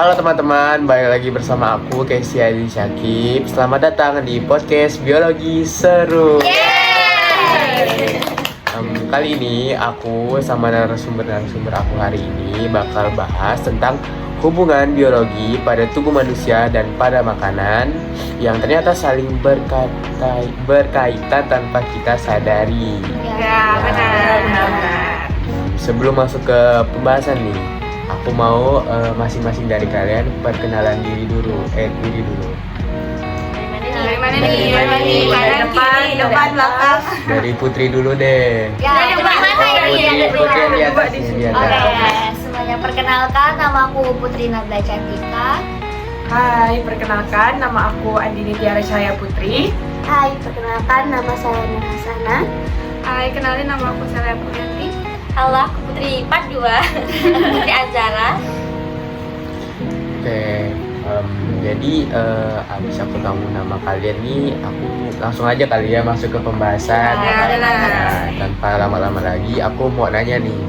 Halo teman-teman, balik lagi bersama aku Casey Adi Syakib. Selamat datang di podcast Biologi Seru. Kali ini aku sama narasumber aku hari ini bakal bahas tentang hubungan biologi pada tubuh manusia dan pada makanan yang ternyata saling berkaitan tanpa kita sadari. Ya, benar. Sebelum masuk ke pembahasan nih, aku mau masing-masing dari kalian perkenalan diri dulu. Dari mana nih? Depan, belakang. Dari Putri dulu deh. Ya, Putri yang di atas nih, di atas. Semuanya perkenalkan, nama aku Putri Nabila Cantika. Hai, perkenalkan nama aku Andini Tiara Cahaya Putri. Hai, perkenalkan nama saya Nur Hasana. Hai, kenalin nama aku Selya Puryanti. Halo, aku Putri Part 2. Putri Azara. Oke, jadi abis aku tahu nama kalian nih, aku langsung aja kali ya masuk ke pembahasan. Nah, tanpa lama-lama lagi, aku mau nanya nih.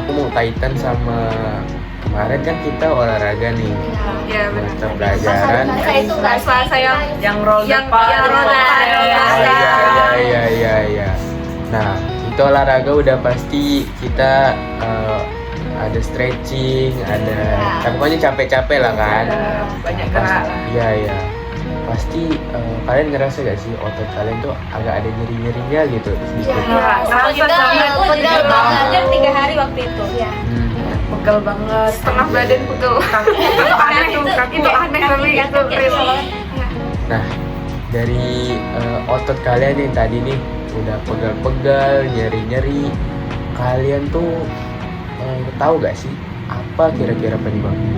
Aku mau kaitan sama kemarin kan kita olahraga nih. Ya, Mata pelajaran. Itu nggak saya yang roll depan. Iya. Nah, itu olahraga udah pasti kita ada stretching, ada pokoknya capek-capek lah kan. Banyak gerak. Iya. Pasti kalian ngerasa gak sih otot kalian tuh agak ada nyeri-nyerinya gitu sedikit? Pegal banget 3 hari waktu itu. Ya. Pegel banget. Setengah badan pegel. Kaki tuh aneh kali itu. Nah, dari otot kalian yang tadi nih udah pegal-pegal, nyeri-nyeri, kalian tuh tahu gak sih apa kira-kira penyebabnya?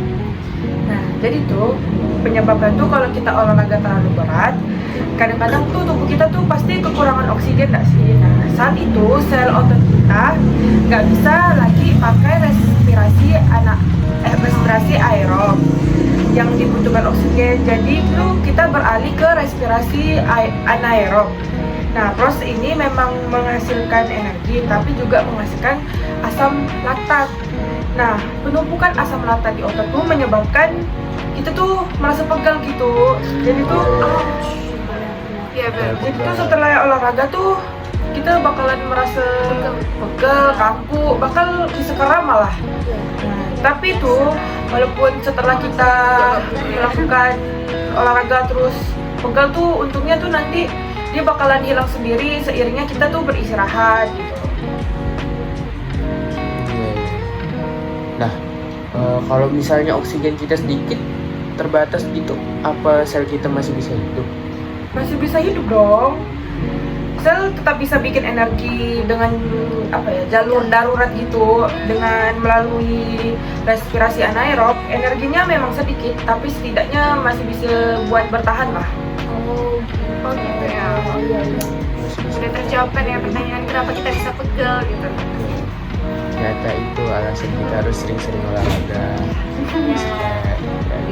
Nah, jadi tuh penyebabnya tuh kalau kita olahraga terlalu berat, kadang-kadang tuh tubuh kita tuh pasti kekurangan oksigen nggak sih? Nah, saat itu sel otot kita nggak bisa lagi pakai respirasi aerob yang dibutuhkan oksigen. Jadi tuh kita beralih ke respirasi anaerob. Nah, proses ini memang menghasilkan energi, tapi juga menghasilkan asam laktat. Nah, penumpukan asam laktat di otot tuh menyebabkan kita tuh merasa pegal gitu. Jadi tuh, jadi tuh setelah olahraga tuh kita bakalan merasa pegal, kaku, bakal bisa kram malah. Nah, tapi tuh walaupun setelah kita melakukan olahraga terus pegal tuh, untungnya tuh nanti dia bakalan hilang sendiri seiringnya kita tuh beristirahat gitu. Nah, kalau misalnya oksigen kita sedikit terbatas gitu, apa sel kita masih bisa hidup? Masih bisa hidup dong. Sel tetap bisa bikin energi dengan jalur darurat gitu, dengan melalui respirasi anaerob. Energinya memang sedikit, tapi setidaknya masih bisa buat bertahan lah. Oh gitu ya. Sudah terjawab kan ya pertanyaan kenapa kita bisa pegel gitu. Ternyata itu alasan kita harus sering-sering olahraga.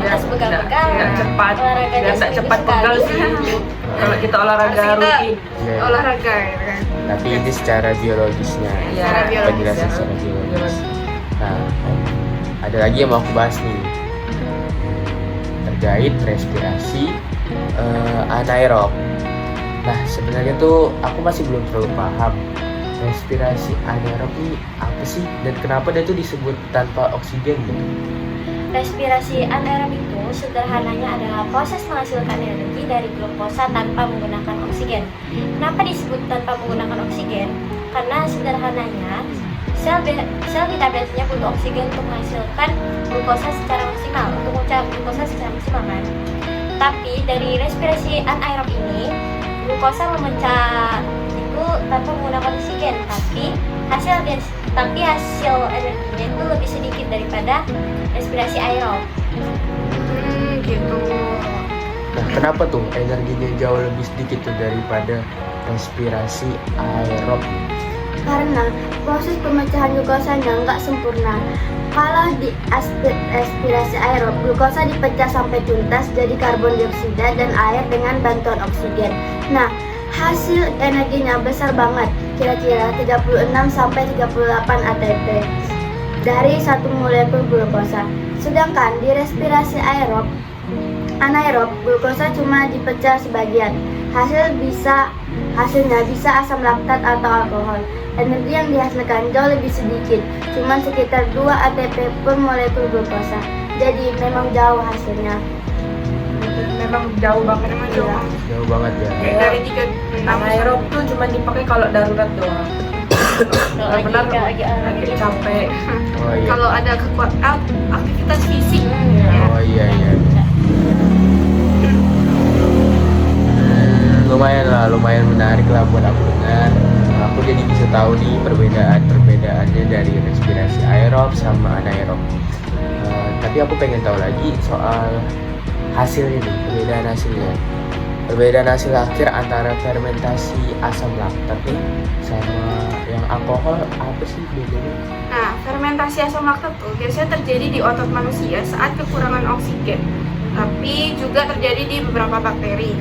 Harus pegal-pegal. Biar cepat, Olahraganya biar tak seminggu cepat sekali. pegel sih. Kalau kita olahraga rutin. Iya. Olahraga ya kan. Tapi ini secara biologisnya, Secara biologis, penjelasan ya. secara biologis. Nah, ada lagi yang mau aku bahas nih, terkait respirasi anaerob. Nah, sebenarnya tuh aku masih belum terlalu paham respirasi anaerob ini apa sih dan kenapa dia tuh disebut tanpa oksigen gitu. Respirasi anaerob itu sederhananya adalah proses menghasilkan energi dari glukosa tanpa menggunakan oksigen. Kenapa disebut tanpa menggunakan oksigen? Karena sederhananya sel kita biasanya butuh oksigen untuk menghasilkan glukosa secara maksimal, untuk mengucap glukosa secara maksimal kan. Tapi dari respirasi anaerob ini glukosa memecah itu tanpa menggunakan oksigen, tapi hasil energinya itu lebih sedikit daripada respirasi aerob. Gitu. Nah, kenapa tuh energinya jauh lebih sedikit tuh daripada respirasi aerob? Karena proses pemecahan glukosanya nggak sempurna. Kalau di respirasi aerob, glukosa dipecah sampai tuntas jadi karbon dioksida dan air dengan bantuan oksigen. Nah, hasil energinya besar banget, kira-kira 36 sampai 38 ATP. dari satu molekul glukosa. Sedangkan di respirasi anaerob, glukosa cuma dipecah sebagian. Hasilnya bisa asam laktat atau alkohol. Energi yang dihasilkan jauh lebih sedikit, cuma sekitar 2 ATP per molekul glukosa. Jadi memang jauh hasilnya. Memang jauh banget. Memang Iya. jauh. Jauh banget ya. Kayak dari 3 anaerob tuh cuma dipakai kalau darurat doang. Kalau Benar lagi lagi capek. Oh iya. Kalau ada kekuatan aktivitas fisik. Oh iya iya. Lumayan menarik lah buat aku dengar. Aku jadi bisa tahu nih perbedaannya dari respirasi aerob sama anaerob. Tapi aku pengen tahu lagi soal hasilnya nih, perbedaan hasil akhir antara fermentasi asam laktat nih sama yang alkohol apa sih bedanya? Nah, fermentasi asam laktat tuh biasanya terjadi di otot manusia saat kekurangan oksigen, tapi juga terjadi di beberapa bakteri.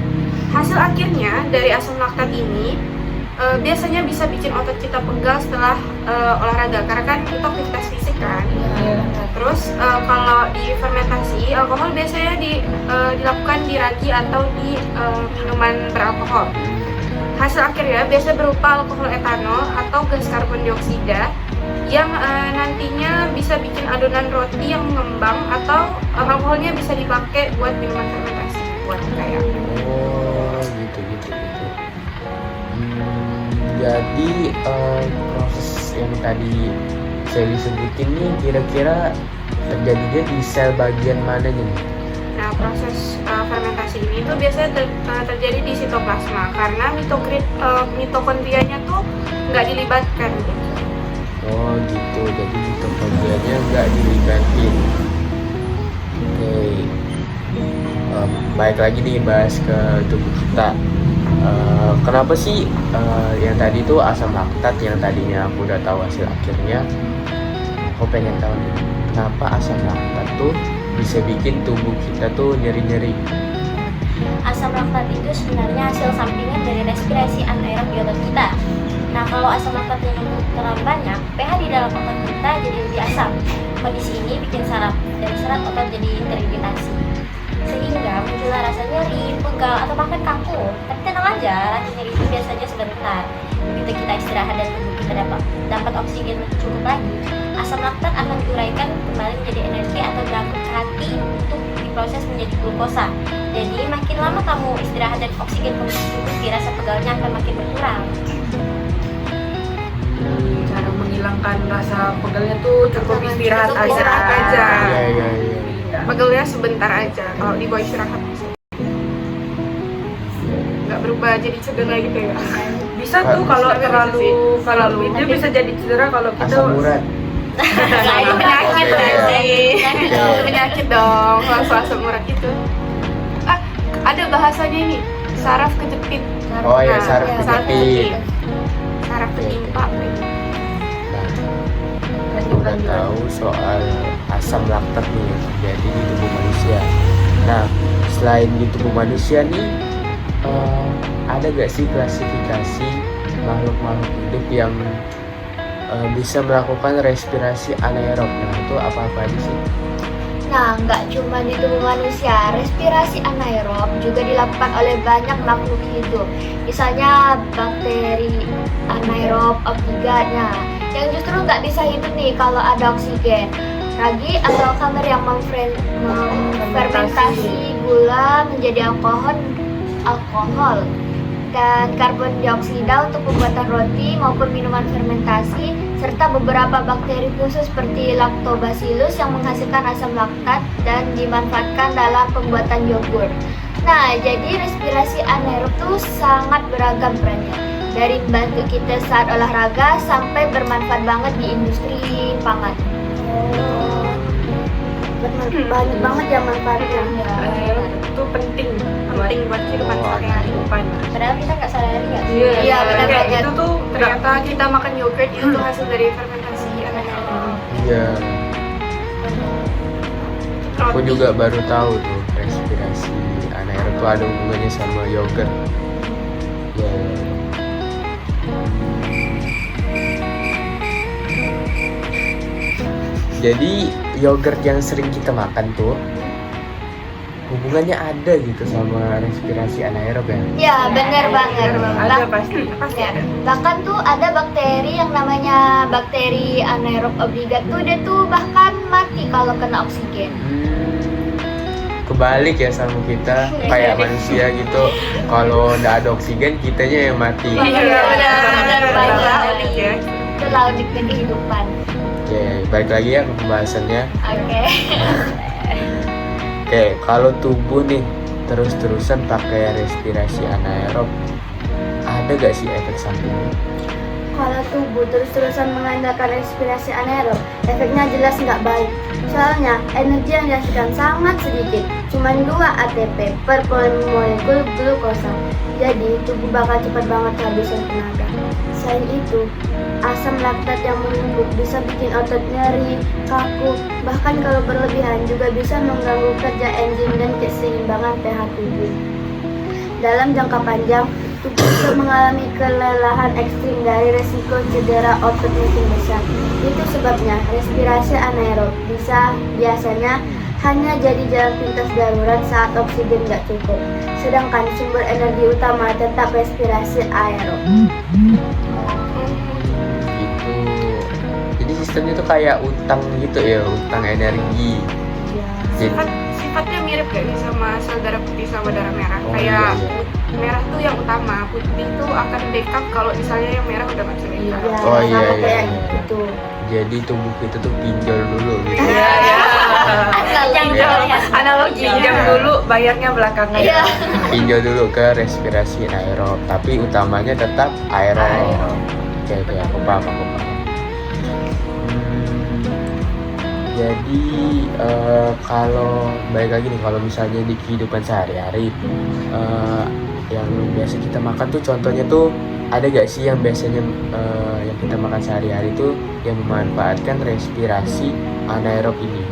Hasil akhirnya dari asam laktat ini biasanya bisa bikin otot kita pegal setelah olahraga, karena kan itu aktivitas fisik kan. Nah, terus kalau di fermentasi, alkohol biasanya dilakukan di ragi atau di minuman beralkohol. Hasil akhirnya biasanya berupa alkohol etanol atau gas karbon dioksida yang nantinya bisa bikin adonan roti yang mengembang, atau alkoholnya bisa dipakai buat minuman fermentasi, buat kayak Oh gitu. Jadi proses yang tadi saya disebutin nih kira-kira terjadinya di sel bagian mana nih? Nah, proses fermentasi ini tuh biasanya terjadi di sitoplasma karena mitokondrianya tuh nggak dilibatkan. Oh gitu, jadi mitokondrianya nggak dilibatin. Oke, baik lagi nih bahas ke tubuh kita. Kenapa sih yang tadi tuh asam laktat yang tadinya aku udah tahu hasil akhirnya, aku pengen tahu nih, kenapa asam laktat tuh bisa bikin tubuh kita tuh nyeri-nyeri? Asam laktat itu sebenarnya hasil sampingan dari respirasi anaerob di otot kita. Nah, kalau asam laktatnya terlalu banyak, pH di dalam otot kita jadi lebih asam. Kondisi ini bikin saraf dan serat otot jadi teriritasi, sehingga muncullah rasa nyeri, pegal, atau bahkan kaku. Tapi tenang aja, rasa nyeri itu biasanya sebentar. Begitu kita istirahat dan tubuh kita dapat oksigen cukup lagi, asam laktat akan diuraikan kembali menjadi energi atau berangkut ke hati untuk diproses menjadi glukosa. Jadi makin lama kamu istirahat dan oksigen kamu cukup, rasa pegalnya akan makin berkurang. Cara menghilangkan rasa pegalnya tuh cukup istirahat Cukup aja. istirahat aja. Iya. Pegelnya sebentar aja kalau dibawa istirahat. Nggak berubah jadi cedera gitu ya. Bisa tuh kalau Bisa terlalu itu bisa jadi cedera kalau kita Asam urat. Nah, itu penyakit berarti. Iya. Penyakit dong, langsung asam urat itu. Ada bahasanya ini, saraf kejepit. Oh ya, Nah, saraf kejepit. Saraf ketimpa. Nah, aku udah tahu soal asam laktat nih yang terjadi di tubuh manusia. Nah, selain di tubuh manusia nih, ada gak sih klasifikasi makhluk-makhluk hidup yang bisa melakukan respirasi anaerob? Nah, itu apa-apa aja sih? Nah, nggak cuma di tubuh manusia, respirasi anaerob juga dilakukan oleh banyak makhluk hidup. Misalnya bakteri anaerob obliganya, yang justru nggak bisa hidup nih kalau ada oksigen. Ragi atau kamar yang memfermentasi gula menjadi alkohol dan karbon dioksida untuk pembuatan roti maupun minuman fermentasi, serta beberapa bakteri khusus seperti lactobacillus yang menghasilkan asam laktat dan dimanfaatkan dalam pembuatan yogurt. Nah, jadi respirasi anaerob itu sangat beragam perannya, dari membantu kita saat olahraga sampai bermanfaat banget di industri pangan. Banyak banget ya manfaatnya. itu penting Buat kehidupan sehari-hari. Padahal kita nggak sadari ya. Iya, benar Kayak banget. itu tuh ternyata kita makan yogurt itu tuh hasil dari fermentasi anaerob. Iya, aku Roti. juga baru tahu tuh respirasi anaerob tuh ada hubungannya sama yogurt. Ya. Jadi yogurt yang sering kita makan tuh hubungannya ada gitu sama respirasi anaerob ya. Ya, benar banget. Ada pasti ada. Bahkan tuh ada bakteri yang namanya bakteri anaerob obligat tuh dia tuh bahkan mati kalau kena oksigen. Kebalik ya sama kita, kayak manusia gitu. Kalau nggak ada oksigen, kitanya yang mati. Iya, benar banget. Ya. Itu laudik kehidupan. Oke, balik lagi ya ke pembahasannya. Oke. Oke, kalau tubuh nih terus-terusan pakai respirasi anaerob, ada gak sih efek sampingnya? Kalau tubuh terus-terusan mengandalkan respirasi anaerob, efeknya jelas nggak baik. Soalnya, energi yang dihasilkan sangat sedikit, cuma 2 ATP per molekul glukosa. Jadi, tubuh bakal cepat banget kehabisan tenaga. Selain itu, asam laktat yang menumpuk bisa bikin otot nyeri, kaku, bahkan kalau berlebihan juga bisa mengganggu kerja enzim dan keseimbangan pH tubuh. Dalam jangka panjang, tubuh bisa mengalami kelelahan ekstrim dari resiko cedera otot makin besar. Itu sebabnya respirasi anaerob biasanya hanya jadi jalan pintas darurat saat oksigen nggak cukup. Sedangkan sumber energi utama tetap respirasi aerob. Gitu. Jadi sistemnya tuh kayak utang gitu ya, utang energi. Jadi, Sifatnya mirip gak sih sama sel darah putih sama darah merah? Oh, Kayak iya. merah tuh yang utama, putih tuh akan backup kalau misalnya yang merah udah nggak bisa backup. Ya, Oh, iya, sama iya, kayak iya. gitu. jadi tubuh kita tuh pinjol dulu gitu. Iya, iya. Jangan Iya. terlihat. Analogi jam dulu, bayarnya belakangan. Iya. Pinjol dulu ke respirasi aerob, tapi utamanya tetap aerob. Oke, aku paham. Jadi kalau balik lagi nih, kalau misalnya di kehidupan sehari-hari yang biasa kita makan tuh contohnya tuh ada gak sih yang biasanya yang kita makan sehari-hari tuh yang memanfaatkan respirasi anaerob ini?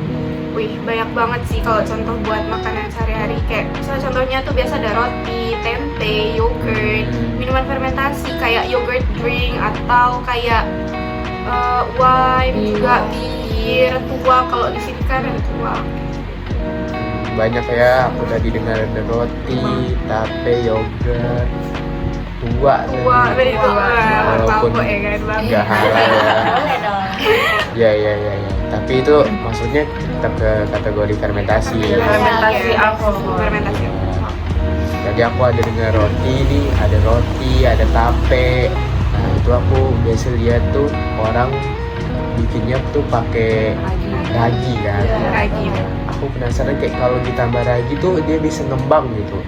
Wih, banyak banget sih kalau contoh buat makanan sehari-hari. Kayak misalnya contohnya tuh biasa ada roti, tempe, yogurt, minuman fermentasi kayak yogurt drink atau kayak wine, juga bir, tua. Kalau di sini kan ada tua. Banyak ya, aku tadi dengar ada roti, tape, yogurt, tua Dari tua. Walaupun Tahu ya kan bang? nggak halal ya. Boleh dong. Ya. Tapi itu maksudnya tetap ke kategori fermentasi. Fermentasi Iya. alkohol. Fermentasi. Jadi aku ada dengar roti nih, ada tape. Nah itu aku biasa lihat tuh orang bikinnya tuh pakai ragi kan. Iya, ragi. Aku penasaran kayak kalau ditambah ragi tuh dia bisa ngembang gitu.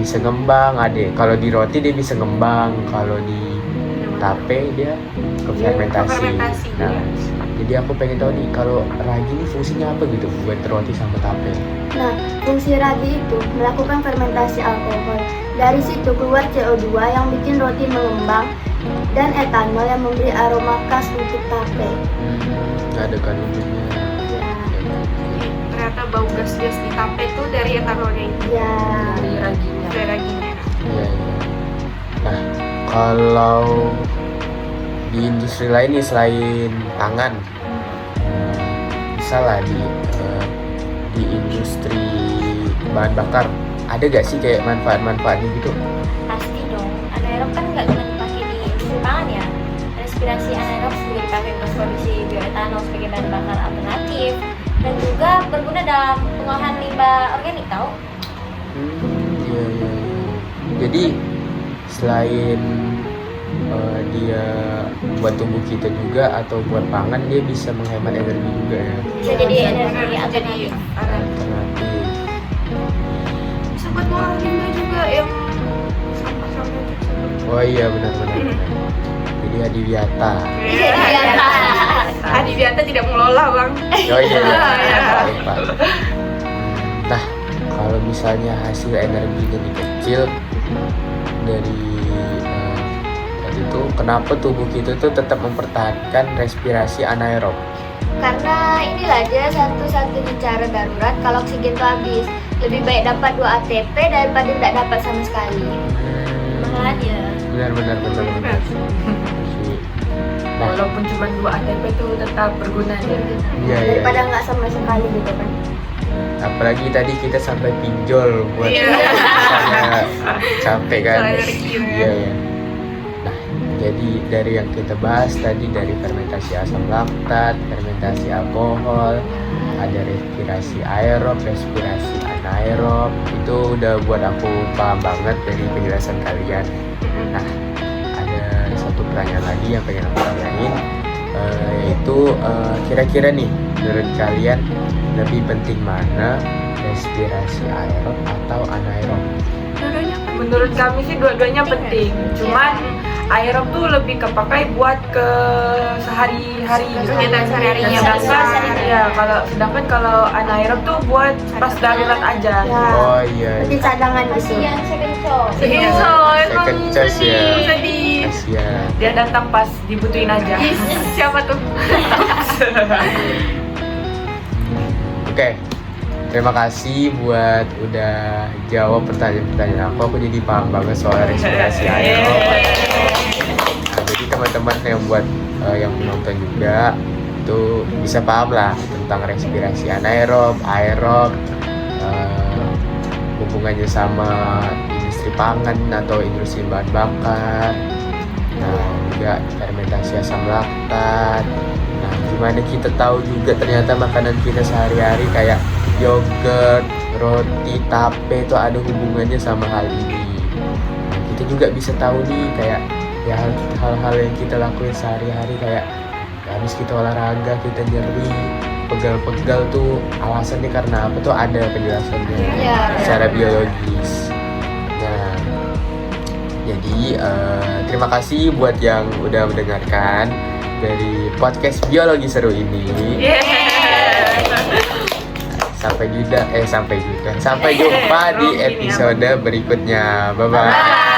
Bisa ngembang, kalau di roti dia bisa ngembang, kalau di tape dia ke fermentasi. fermentasi, Nah, iya. jadi aku pengen tahu nih kalau ragi ini fungsinya apa gitu buat roti sama tape. Nah, fungsi ragi itu melakukan fermentasi alkohol. Dari situ keluar CO2 yang bikin roti mengembang dan etanol yang memberi aroma khas untuk tape. Nggak ada kandungannya. Ternyata bau gas-gas di tape tuh dari etanolnya itu, Ya, Dari raginya. dari raginya. Iya. Nah, kalau di industri lain nih selain pangan, misalnya di industri bahan bakar, ada gak sih kayak manfaat-manfaatnya gitu? Pasti dong. Anaerob kan nggak cuma dipakai di industri pangan ya. Respirasi anaerob juga dipakai untuk produksi bioetanol sebagai bahan bakar alternatif dan juga berguna dalam pengolahan limbah organik tau. Iya. Jadi selain dia buat tubuh kita juga atau buat pangan, dia bisa menghemat energi juga ya. Bisa jadi energi Jadi alternatif. Alternatif. bisa buat ngolah limbah juga yang sampah-sampah gitu. Oh iya benar. Jadi Adiwiyata. Adiwiyata tidak mengelola bang. Oh iya. Iya. Lupa. Nah, kalau misalnya hasil energinya dikecil dari tadi itu, kenapa tubuh kita tuh tetap mempertahankan respirasi anaerob? Karena inilah dia satu-satunya cara darurat kalau oksigen itu habis. Lebih baik dapat 2 ATP daripada tidak dapat sama sekali. Mahal aja. Benar. Si- Nah. walaupun cuma 2 ATP itu tetap berguna ya. Iya, iya. Daripada nggak sama sekali gitu kan. Apalagi tadi kita sampai pinjol buat Iya. misalnya capek kan. Soal energi, ya. Iya, iya. Nah, jadi dari yang kita bahas tadi, dari fermentasi asam laktat, fermentasi alkohol, ada respirasi aerob, respirasi anaerob, itu udah buat aku paham banget dari penjelasan kalian. Nah, ada satu pertanyaan lagi yang pengen aku tanyain, yaitu kira-kira nih menurut kalian lebih penting mana, respirasi aerob atau anaerob? Menurut kami sih dua-duanya penting. Cuman aerob tuh lebih kepakai buat ke sehari-hari gitu. Kegiatan sehari-harinya. Sedangkan kalau anaerob tuh buat pas darurat aja. Ya. Oh iya, Mungkin cadangan gitu. Kasihan second choice. Iya, so emang Second choice ya. sedih. kasihan. Dia datang pas dibutuhin aja. Siapa tuh? Oke, terima kasih buat udah jawab pertanyaan-pertanyaan aku. Aku jadi paham banget soal respirasi aerob. Nah, jadi teman-teman yang buat yang menonton juga itu bisa paham lah tentang respirasi anaerob, aerob, hubungannya sama industri pangan atau industri bahan bakar. Nah, juga fermentasi asam laktat. Nah, gimana kita tahu juga ternyata makanan kita sehari-hari kayak yogurt, roti, tape itu ada hubungannya sama hal ini. Nah, kita juga bisa tahu nih kayak ya hal-hal yang kita lakuin sehari-hari, kayak habis kita olahraga kita nyeri, pegal-pegal tuh alasannya karena apa tuh ada penjelasannya secara biologis. Nah, jadi terima kasih buat yang udah mendengarkan dari podcast biologi seru ini. Sampai jumpa di episode berikutnya. Bye bye.